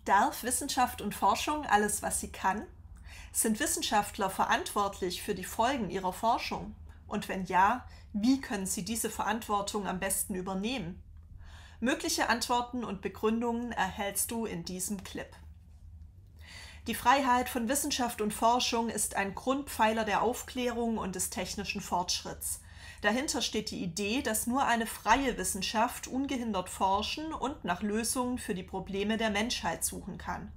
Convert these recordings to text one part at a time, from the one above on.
Darf Wissenschaft und Forschung alles, was sie kann? Sind Wissenschaftler verantwortlich für die Folgen ihrer Forschung? Und wenn ja, wie können sie diese Verantwortung am besten übernehmen? Mögliche Antworten und Begründungen erhältst du in diesem Clip. Die Freiheit von Wissenschaft und Forschung ist ein Grundpfeiler der Aufklärung und des technischen Fortschritts. Dahinter steht die Idee, dass nur eine freie Wissenschaft ungehindert forschen und nach Lösungen für die Probleme der Menschheit suchen kann.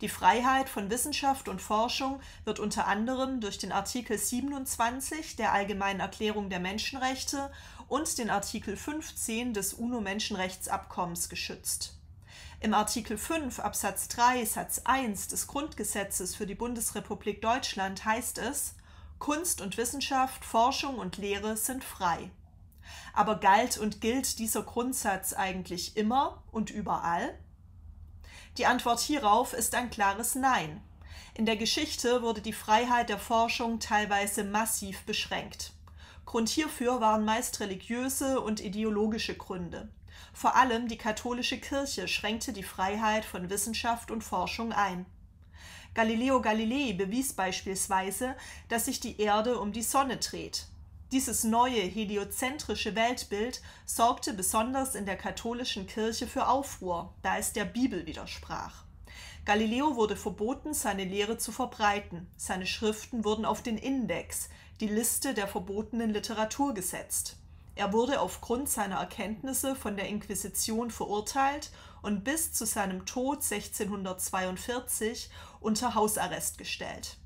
Die Freiheit von Wissenschaft und Forschung wird unter anderem durch den Artikel 27 der Allgemeinen Erklärung der Menschenrechte und den Artikel 15 des UNO-Menschenrechtsabkommens geschützt. Im Artikel 5 Absatz 3 Satz 1 des Grundgesetzes für die Bundesrepublik Deutschland heißt es: Kunst und Wissenschaft, Forschung und Lehre sind frei. Aber galt und gilt dieser Grundsatz eigentlich immer und überall? Die Antwort hierauf ist ein klares Nein. In der Geschichte wurde die Freiheit der Forschung teilweise massiv beschränkt. Grund hierfür waren meist religiöse und ideologische Gründe. Vor allem die katholische Kirche schränkte die Freiheit von Wissenschaft und Forschung ein. Galileo Galilei bewies beispielsweise, dass sich die Erde um die Sonne dreht. Dieses neue heliozentrische Weltbild sorgte besonders in der katholischen Kirche für Aufruhr, da es der Bibel widersprach. Galileo wurde verboten, seine Lehre zu verbreiten. Seine Schriften wurden auf den Index, die Liste der verbotenen Literatur, gesetzt. Er wurde aufgrund seiner Erkenntnisse von der Inquisition verurteilt und bis zu seinem Tod 1642 unter Hausarrest gestellt.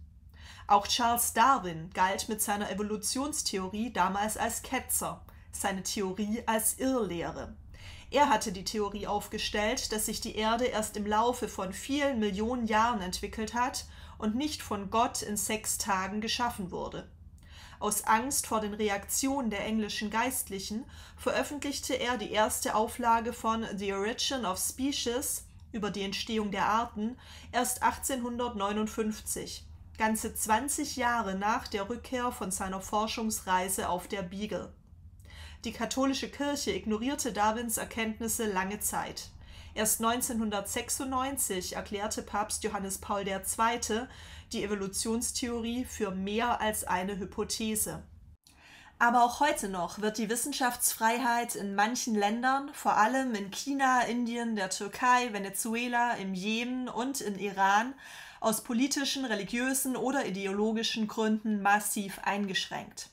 Auch Charles Darwin galt mit seiner Evolutionstheorie damals als Ketzer, seine Theorie als Irrlehre. Er hatte die Theorie aufgestellt, dass sich die Erde erst im Laufe von vielen Millionen Jahren entwickelt hat und nicht von Gott in 6 Tagen geschaffen wurde. Aus Angst vor den Reaktionen der englischen Geistlichen veröffentlichte er die erste Auflage von The Origin of Species über die Entstehung der Arten erst 1859, ganze 20 Jahre nach der Rückkehr von seiner Forschungsreise auf der Beagle. Die katholische Kirche ignorierte Darwins Erkenntnisse lange Zeit. Erst 1996 erklärte Papst Johannes Paul II. Die Evolutionstheorie für mehr als eine Hypothese. Aber auch heute noch wird die Wissenschaftsfreiheit in manchen Ländern, vor allem in China, Indien, der Türkei, Venezuela, im Jemen und in Iran, aus politischen, religiösen oder ideologischen Gründen massiv eingeschränkt.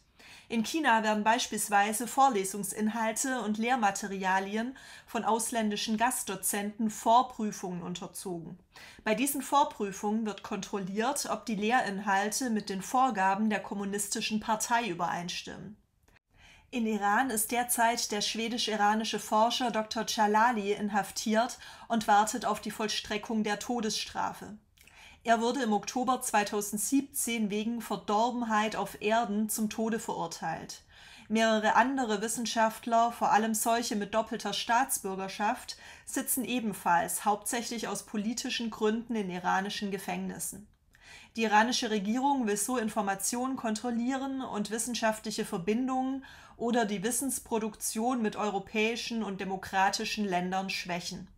In China werden beispielsweise Vorlesungsinhalte und Lehrmaterialien von ausländischen Gastdozenten Vorprüfungen unterzogen. Bei diesen Vorprüfungen wird kontrolliert, ob die Lehrinhalte mit den Vorgaben der kommunistischen Partei übereinstimmen. In Iran ist derzeit der schwedisch-iranische Forscher Dr. Djalali inhaftiert und wartet auf die Vollstreckung der Todesstrafe. Er wurde im Oktober 2017 wegen Verdorbenheit auf Erden zum Tode verurteilt. Mehrere andere Wissenschaftler, vor allem solche mit doppelter Staatsbürgerschaft, sitzen ebenfalls hauptsächlich aus politischen Gründen in iranischen Gefängnissen. Die iranische Regierung will so Informationen kontrollieren und wissenschaftliche Verbindungen oder die Wissensproduktion mit europäischen und demokratischen Ländern schwächen.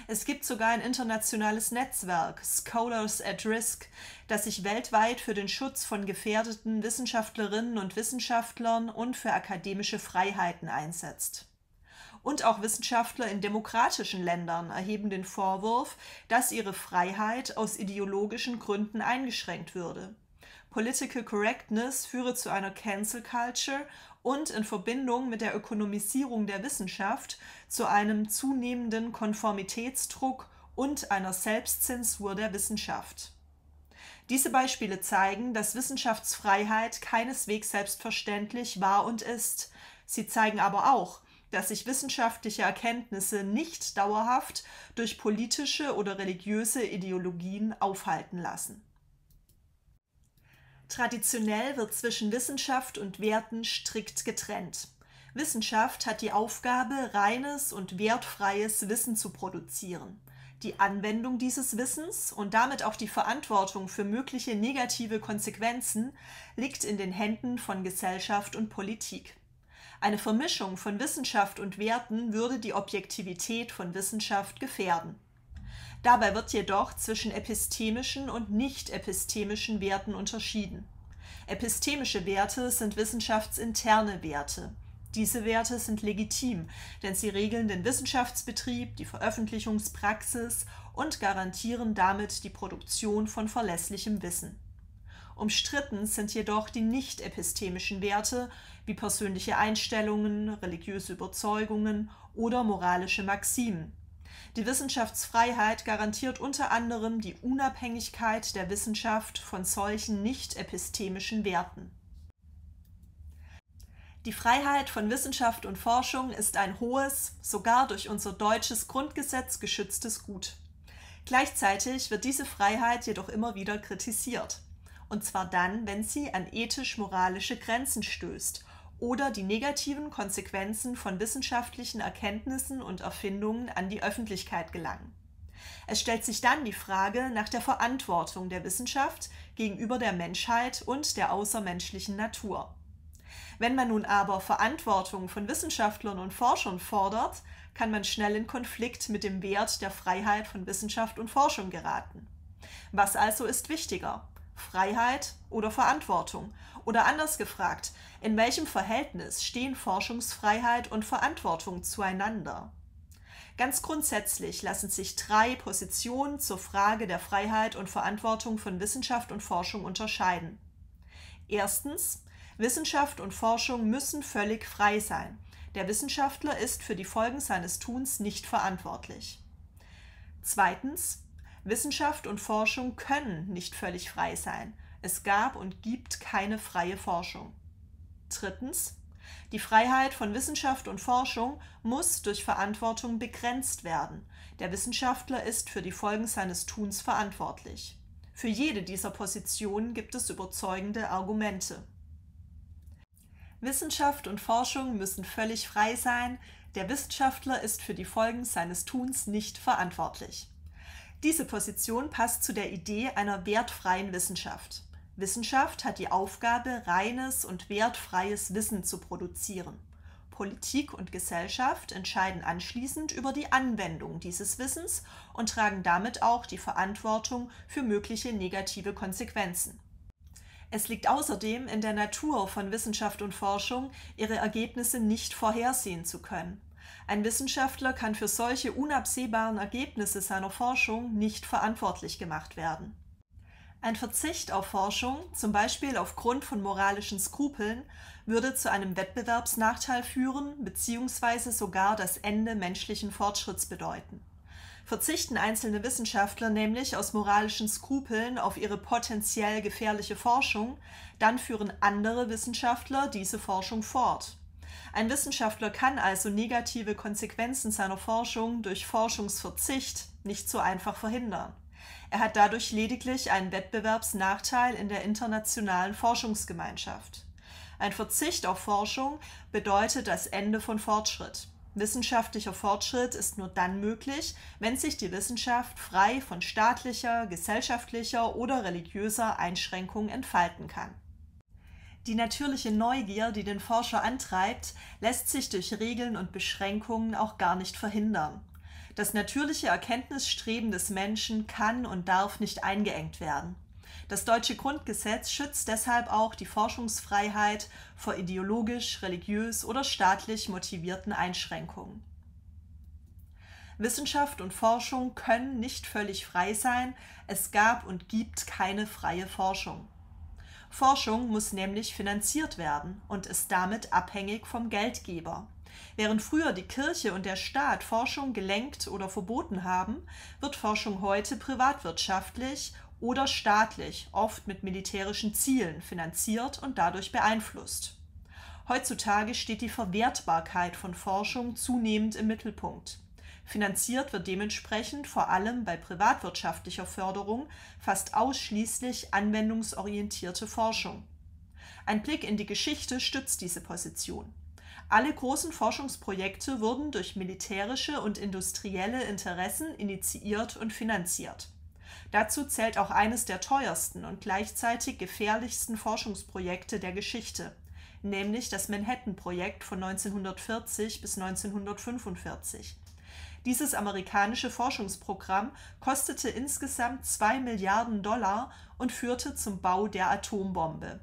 Es gibt sogar ein internationales Netzwerk, Scholars at Risk, das sich weltweit für den Schutz von gefährdeten Wissenschaftlerinnen und Wissenschaftlern und für akademische Freiheiten einsetzt. Und auch Wissenschaftler in demokratischen Ländern erheben den Vorwurf, dass ihre Freiheit aus ideologischen Gründen eingeschränkt würde. Political Correctness führe zu einer Cancel Culture und in Verbindung mit der Ökonomisierung der Wissenschaft zu einem zunehmenden Konformitätsdruck und einer Selbstzensur der Wissenschaft. Diese Beispiele zeigen, dass Wissenschaftsfreiheit keineswegs selbstverständlich war und ist. Sie zeigen aber auch, dass sich wissenschaftliche Erkenntnisse nicht dauerhaft durch politische oder religiöse Ideologien aufhalten lassen. Traditionell wird zwischen Wissenschaft und Werten strikt getrennt. Wissenschaft hat die Aufgabe, reines und wertfreies Wissen zu produzieren. Die Anwendung dieses Wissens und damit auch die Verantwortung für mögliche negative Konsequenzen liegt in den Händen von Gesellschaft und Politik. Eine Vermischung von Wissenschaft und Werten würde die Objektivität von Wissenschaft gefährden. Dabei wird jedoch zwischen epistemischen und nicht-epistemischen Werten unterschieden. Epistemische Werte sind wissenschaftsinterne Werte. Diese Werte sind legitim, denn sie regeln den Wissenschaftsbetrieb, die Veröffentlichungspraxis und garantieren damit die Produktion von verlässlichem Wissen. Umstritten sind jedoch die nicht-epistemischen Werte wie persönliche Einstellungen, religiöse Überzeugungen oder moralische Maximen. Die Wissenschaftsfreiheit garantiert unter anderem die Unabhängigkeit der Wissenschaft von solchen nicht-epistemischen Werten. Die Freiheit von Wissenschaft und Forschung ist ein hohes, sogar durch unser deutsches Grundgesetz geschütztes Gut. Gleichzeitig wird diese Freiheit jedoch immer wieder kritisiert. Und zwar dann, wenn sie an ethisch-moralische Grenzen stößt oder die negativen Konsequenzen von wissenschaftlichen Erkenntnissen und Erfindungen an die Öffentlichkeit gelangen. Es stellt sich dann die Frage nach der Verantwortung der Wissenschaft gegenüber der Menschheit und der außermenschlichen Natur. Wenn man nun aber Verantwortung von Wissenschaftlern und Forschern fordert, kann man schnell in Konflikt mit dem Wert der Freiheit von Wissenschaft und Forschung geraten. Was also ist wichtiger? Freiheit oder Verantwortung? Oder anders gefragt, in welchem Verhältnis stehen Forschungsfreiheit und Verantwortung zueinander? Ganz grundsätzlich lassen sich 3 Positionen zur Frage der Freiheit und Verantwortung von Wissenschaft und Forschung unterscheiden. Erstens, Wissenschaft und Forschung müssen völlig frei sein. Der Wissenschaftler ist für die Folgen seines Tuns nicht verantwortlich. Zweitens, Wissenschaft und Forschung können nicht völlig frei sein. Es gab und gibt keine freie Forschung. Drittens, die Freiheit von Wissenschaft und Forschung muss durch Verantwortung begrenzt werden. Der Wissenschaftler ist für die Folgen seines Tuns verantwortlich. Für jede dieser Positionen gibt es überzeugende Argumente. Wissenschaft und Forschung müssen völlig frei sein. Der Wissenschaftler ist für die Folgen seines Tuns nicht verantwortlich. Diese Position passt zu der Idee einer wertfreien Wissenschaft. Wissenschaft hat die Aufgabe, reines und wertfreies Wissen zu produzieren. Politik und Gesellschaft entscheiden anschließend über die Anwendung dieses Wissens und tragen damit auch die Verantwortung für mögliche negative Konsequenzen. Es liegt außerdem in der Natur von Wissenschaft und Forschung, ihre Ergebnisse nicht vorhersehen zu können. Ein Wissenschaftler kann für solche unabsehbaren Ergebnisse seiner Forschung nicht verantwortlich gemacht werden. Ein Verzicht auf Forschung, zum Beispiel aufgrund von moralischen Skrupeln, würde zu einem Wettbewerbsnachteil führen bzw. sogar das Ende menschlichen Fortschritts bedeuten. Verzichten einzelne Wissenschaftler nämlich aus moralischen Skrupeln auf ihre potenziell gefährliche Forschung, dann führen andere Wissenschaftler diese Forschung fort. Ein Wissenschaftler kann also negative Konsequenzen seiner Forschung durch Forschungsverzicht nicht so einfach verhindern. Er hat dadurch lediglich einen Wettbewerbsnachteil in der internationalen Forschungsgemeinschaft. Ein Verzicht auf Forschung bedeutet das Ende von Fortschritt. Wissenschaftlicher Fortschritt ist nur dann möglich, wenn sich die Wissenschaft frei von staatlicher, gesellschaftlicher oder religiöser Einschränkung entfalten kann. Die natürliche Neugier, die den Forscher antreibt, lässt sich durch Regeln und Beschränkungen auch gar nicht verhindern. Das natürliche Erkenntnisstreben des Menschen kann und darf nicht eingeengt werden. Das deutsche Grundgesetz schützt deshalb auch die Forschungsfreiheit vor ideologisch, religiös oder staatlich motivierten Einschränkungen. Wissenschaft und Forschung können nicht völlig frei sein, es gab und gibt keine freie Forschung. Forschung muss nämlich finanziert werden und ist damit abhängig vom Geldgeber. Während früher die Kirche und der Staat Forschung gelenkt oder verboten haben, wird Forschung heute privatwirtschaftlich oder staatlich, oft mit militärischen Zielen, finanziert und dadurch beeinflusst. Heutzutage steht die Verwertbarkeit von Forschung zunehmend im Mittelpunkt. Finanziert wird dementsprechend vor allem bei privatwirtschaftlicher Förderung fast ausschließlich anwendungsorientierte Forschung. Ein Blick in die Geschichte stützt diese Position. Alle großen Forschungsprojekte wurden durch militärische und industrielle Interessen initiiert und finanziert. Dazu zählt auch eines der teuersten und gleichzeitig gefährlichsten Forschungsprojekte der Geschichte, nämlich das Manhattan-Projekt von 1940 bis 1945. Dieses amerikanische Forschungsprogramm kostete insgesamt 2 Milliarden Dollar und führte zum Bau der Atombombe.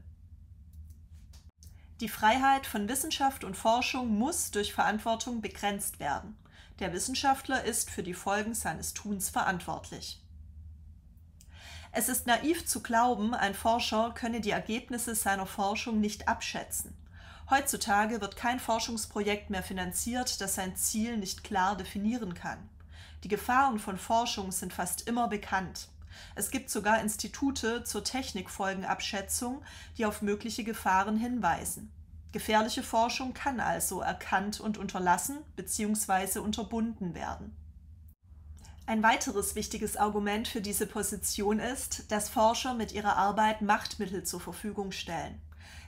Die Freiheit von Wissenschaft und Forschung muss durch Verantwortung begrenzt werden. Der Wissenschaftler ist für die Folgen seines Tuns verantwortlich. Es ist naiv zu glauben, ein Forscher könne die Ergebnisse seiner Forschung nicht abschätzen. Heutzutage wird kein Forschungsprojekt mehr finanziert, das sein Ziel nicht klar definieren kann. Die Gefahren von Forschung sind fast immer bekannt. Es gibt sogar Institute zur Technikfolgenabschätzung, die auf mögliche Gefahren hinweisen. Gefährliche Forschung kann also erkannt und unterlassen bzw. unterbunden werden. Ein weiteres wichtiges Argument für diese Position ist, dass Forscher mit ihrer Arbeit Machtmittel zur Verfügung stellen.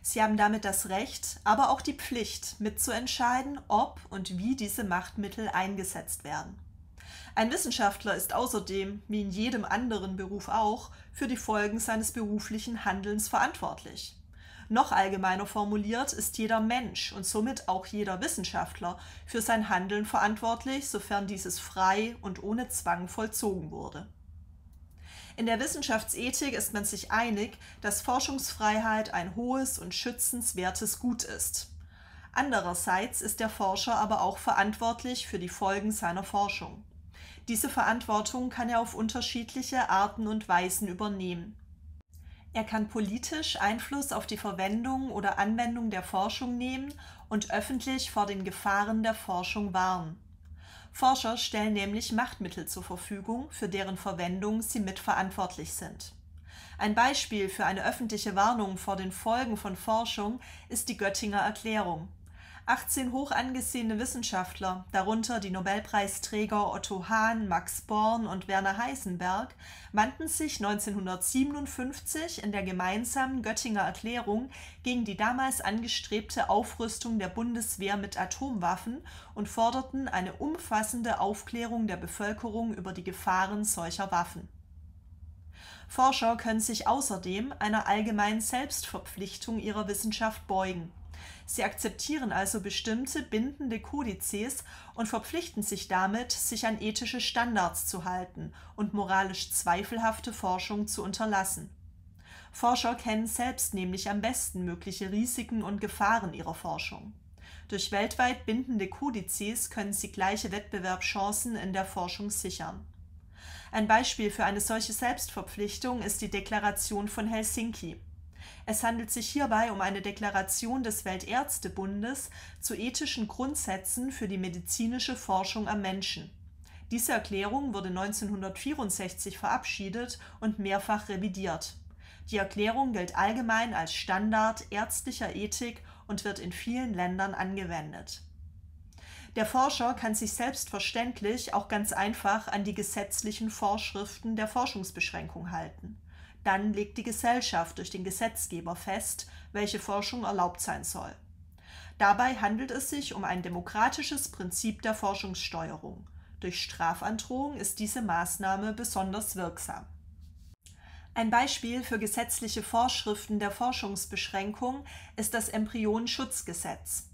Sie haben damit das Recht, aber auch die Pflicht, mitzuentscheiden, ob und wie diese Machtmittel eingesetzt werden. Ein Wissenschaftler ist außerdem, wie in jedem anderen Beruf auch, für die Folgen seines beruflichen Handelns verantwortlich. Noch allgemeiner formuliert ist jeder Mensch und somit auch jeder Wissenschaftler für sein Handeln verantwortlich, sofern dieses frei und ohne Zwang vollzogen wurde. In der Wissenschaftsethik ist man sich einig, dass Forschungsfreiheit ein hohes und schützenswertes Gut ist. Andererseits ist der Forscher aber auch verantwortlich für die Folgen seiner Forschung. Diese Verantwortung kann er auf unterschiedliche Arten und Weisen übernehmen. Er kann politisch Einfluss auf die Verwendung oder Anwendung der Forschung nehmen und öffentlich vor den Gefahren der Forschung warnen. Forscher stellen nämlich Machtmittel zur Verfügung, für deren Verwendung sie mitverantwortlich sind. Ein Beispiel für eine öffentliche Warnung vor den Folgen von Forschung ist die Göttinger Erklärung. 18 hoch angesehene Wissenschaftler, darunter die Nobelpreisträger Otto Hahn, Max Born und Werner Heisenberg, wandten sich 1957 in der gemeinsamen Göttinger Erklärung gegen die damals angestrebte Aufrüstung der Bundeswehr mit Atomwaffen und forderten eine umfassende Aufklärung der Bevölkerung über die Gefahren solcher Waffen. Forscher können sich außerdem einer allgemeinen Selbstverpflichtung ihrer Wissenschaft beugen. Sie akzeptieren also bestimmte bindende Kodizes und verpflichten sich damit, sich an ethische Standards zu halten und moralisch zweifelhafte Forschung zu unterlassen. Forscher kennen selbst nämlich am besten mögliche Risiken und Gefahren ihrer Forschung. Durch weltweit bindende Kodizes können sie gleiche Wettbewerbschancen in der Forschung sichern. Ein Beispiel für eine solche Selbstverpflichtung ist die Deklaration von Helsinki. Es handelt sich hierbei um eine Deklaration des Weltärztebundes zu ethischen Grundsätzen für die medizinische Forschung am Menschen. Diese Erklärung wurde 1964 verabschiedet und mehrfach revidiert. Die Erklärung gilt allgemein als Standard ärztlicher Ethik und wird in vielen Ländern angewendet. Der Forscher kann sich selbstverständlich auch ganz einfach an die gesetzlichen Vorschriften der Forschungsbeschränkung halten. Dann legt die Gesellschaft durch den Gesetzgeber fest, welche Forschung erlaubt sein soll. Dabei handelt es sich um ein demokratisches Prinzip der Forschungssteuerung. Durch Strafandrohung ist diese Maßnahme besonders wirksam. Ein Beispiel für gesetzliche Vorschriften der Forschungsbeschränkung ist das Embryonenschutzgesetz.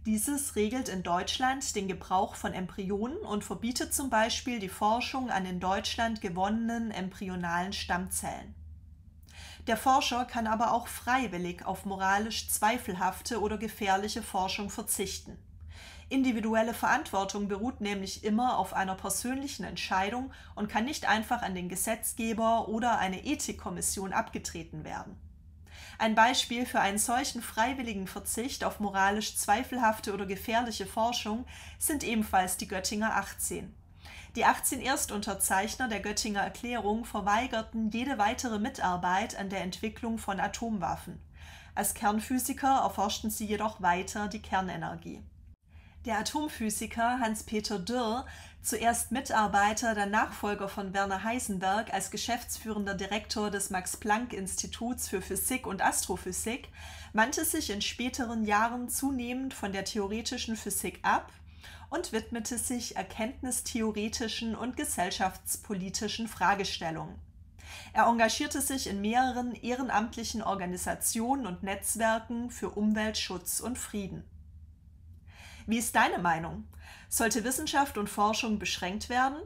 Dieses regelt in Deutschland den Gebrauch von Embryonen und verbietet zum Beispiel die Forschung an in Deutschland gewonnenen embryonalen Stammzellen. Der Forscher kann aber auch freiwillig auf moralisch zweifelhafte oder gefährliche Forschung verzichten. Individuelle Verantwortung beruht nämlich immer auf einer persönlichen Entscheidung und kann nicht einfach an den Gesetzgeber oder eine Ethikkommission abgetreten werden. Ein Beispiel für einen solchen freiwilligen Verzicht auf moralisch zweifelhafte oder gefährliche Forschung sind ebenfalls die Göttinger 18. Die 18 Erstunterzeichner der Göttinger Erklärung verweigerten jede weitere Mitarbeit an der Entwicklung von Atomwaffen. Als Kernphysiker erforschten sie jedoch weiter die Kernenergie. Der Atomphysiker Hans-Peter Dürr, zuerst Mitarbeiter, dann Nachfolger von Werner Heisenberg als geschäftsführender Direktor des Max-Planck-Instituts für Physik und Astrophysik, wandte sich in späteren Jahren zunehmend von der theoretischen Physik ab und widmete sich erkenntnistheoretischen und gesellschaftspolitischen Fragestellungen. Er engagierte sich in mehreren ehrenamtlichen Organisationen und Netzwerken für Umweltschutz und Frieden. Wie ist deine Meinung? Sollte Wissenschaft und Forschung beschränkt werden?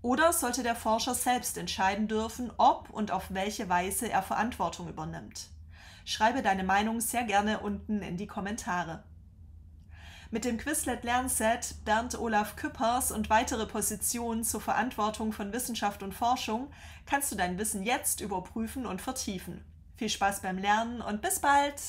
Oder sollte der Forscher selbst entscheiden dürfen, ob und auf welche Weise er Verantwortung übernimmt? Schreibe deine Meinung sehr gerne unten in die Kommentare. Mit dem Quizlet Lernset Bernd Olaf Küppers und weitere Positionen zur Verantwortung von Wissenschaft und Forschung kannst du dein Wissen jetzt überprüfen und vertiefen. Viel Spaß beim Lernen und bis bald!